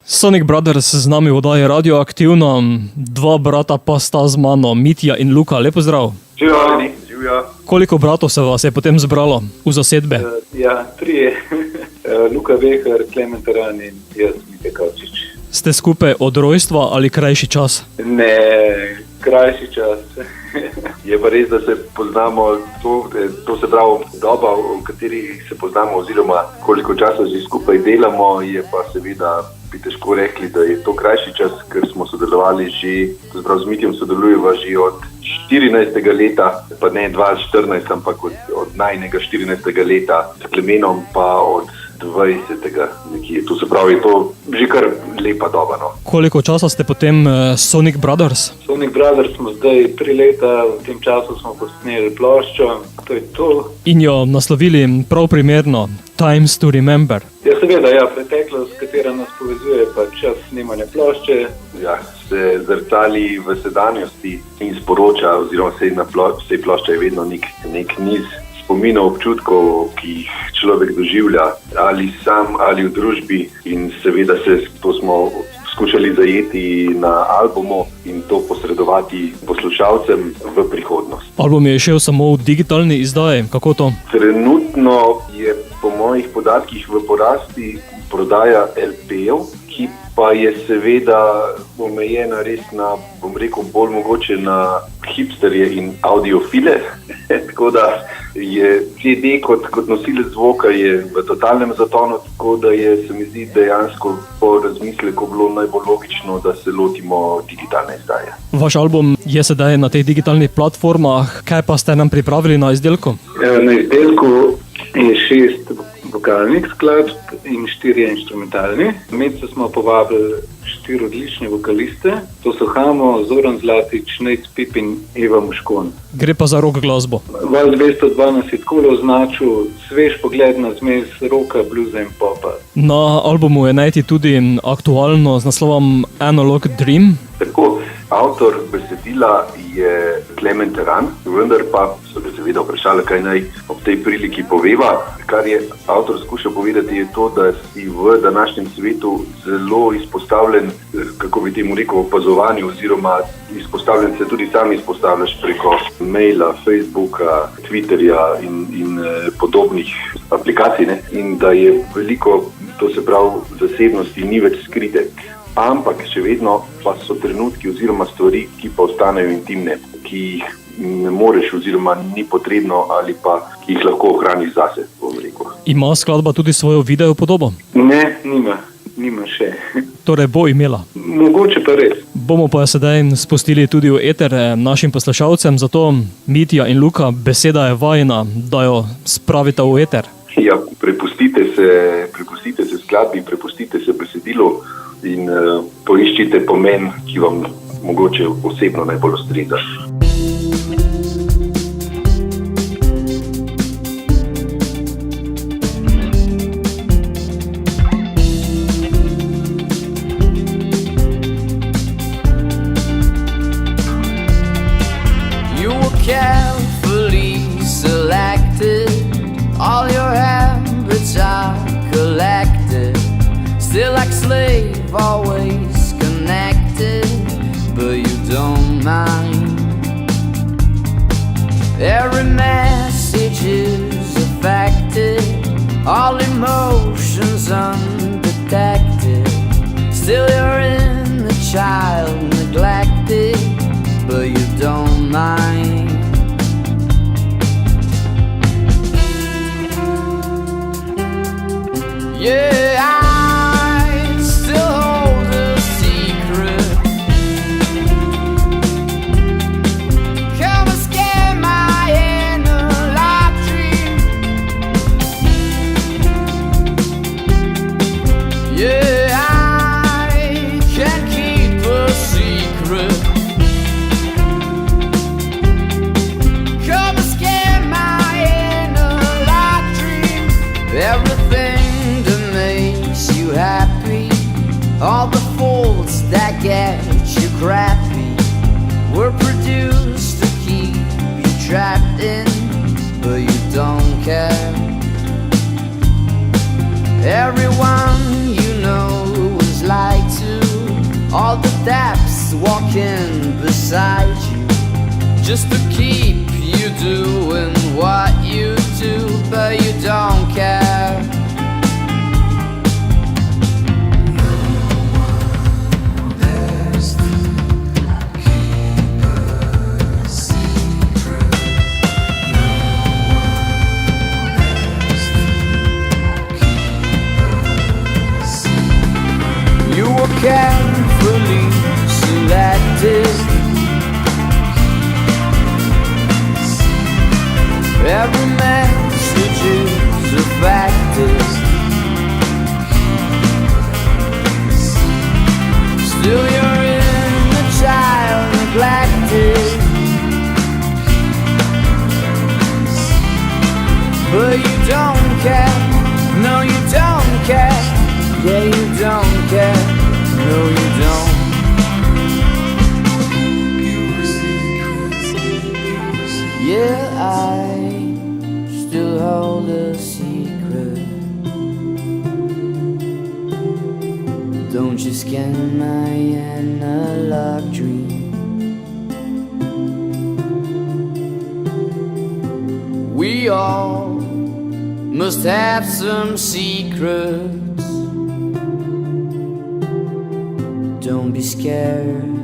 Sonic Brothers z nami v oddaji Radioaktivno, dva brata pa sta z mano, Mitja in Luka, lepo zdrav. Živjo. Koliko bratov se vas je potem zbralo v zasedbe? Trije. Luka Vehar, Klemen Taran in jaz, Mitja Kavčič. Ste skupaj od rojstva ali krajši čas? Ne, krajši čas. Je pa res, da se poznamo, to se pravi doba, v kateri se poznamo oziroma koliko časa že skupaj delamo, je pa seveda bi težko rekli, da je to krajši čas, ker smo sodelovali že, to se pravi z Mitjem sodelujeva že od 14. leta, pa ne 2014, ampak od najnega 14. leta, s Klemenom pa od 20. nekje. To se pravi, je to že kar lepa doba. No. Koliko časa ste potem Sonic Brothers? Sonic Brothers smo zdaj 3 leta, v tem času smo posneli ploščo, to je to. In jo naslovili prav primerno, Times to Remember. Ja, seveda, preteklost, katera nas povezuje, pa čas snemanja plošče. Ja, se zrcali v sedanjosti in sporoča, oziroma vsej plošča je vedno nek niz spominov, občutkov, ki jih človek doživlja, ali sam, ali v družbi, in seveda to smo skušali zajeti na albumu in to posredovati poslušalcem v prihodnost. Album je šel samo v digitalni izdaji, kako to? Trenutno je po mojih podatkih v porasti prodaja LP-jev, ki pa je seveda omejena res na, bom rekel, bolj mogoče na hipsterje in audiofile. Tako da je CD kot nosilec zvoka je v totalnem zatonu, tako da je, se mi zdi, dejansko po razmisleku bilo najbolj logično, da se lotimo digitalne izdaje. Vaš album je sedaj na teh digitalnih platformah, kaj pa ste nam pripravili na izdelku? Na izdelku je 6 vokalnih skladb in 4 instrumentalni. Medse smo povabili 4 odlične vokaliste. To so Hamo, Zoran Zlatič, Nejc Pip in Eva Moškon. Gre pa za rock glasbo. Val 202 nas je takole označil svež pogled na zmes rocka, bluesa in popa. Na albumu je najti tudi aktualno z naslovom Analog Dream. Tako, avtor besedila je Klemen Taran, vendar pa so ga seveda vprašali, kaj naj ob tej priliki poveva. Kar je avtor skušal povedati, je to, da si v današnjem svetu zelo izpostavljen, kako bi temu rekel, opazovanju, oziroma izpostavljen se tudi sam izpostavljaš preko maila, Facebooka, Twitterja in podobnih aplikacij, ne? In da je veliko, to se pravi, zasebnosti ni več skrite. Ampak še vedno pa so trenutki oziroma stvari, ki pa ostanejo intimne, ki jih ne moreš oziroma ni potrebno ali pa ki jih lahko ohraniš zase, bom rekel. Ima skladba tudi svojo video podobo? Ne, nima še. Torej bo imela? Mogoče pa res. Bomo pa sedaj spustili tudi v eter našim poslušalcem, zato Mitja in Luka, beseda je vajina, da jo spravita v eter. Ja, prepustite se skladbi, prepustite se besedilu in poiščite pomen, ki vam mogoče osebno najbolj ustreza. You were carefully selected, all your habits are collected, still like slave, always connected, but you don't mind. Every message is affected, all emotions undetected, still you're in the child neglected, but you don't mind. Yeah, I still hold a secret. Come and scare my inner light dream. Yeah, I can't keep a secret. Come and scare my inner light dream. Everything that makes you happy, all the faults that get you crappy, were produced to keep you trapped in, but you don't care. Everyone you know is like all the depths walking beside you, just to keep you doing what you do, but you don't care. You were carefully selected. Every message is a factor. Still you're in the child neglected, but you don't care. No, you don't care. Yeah, you don't care. No, you don't. Yeah, I still hold a secret. Don't you scan my analog dream. We all must have some secrets. Don't be scared.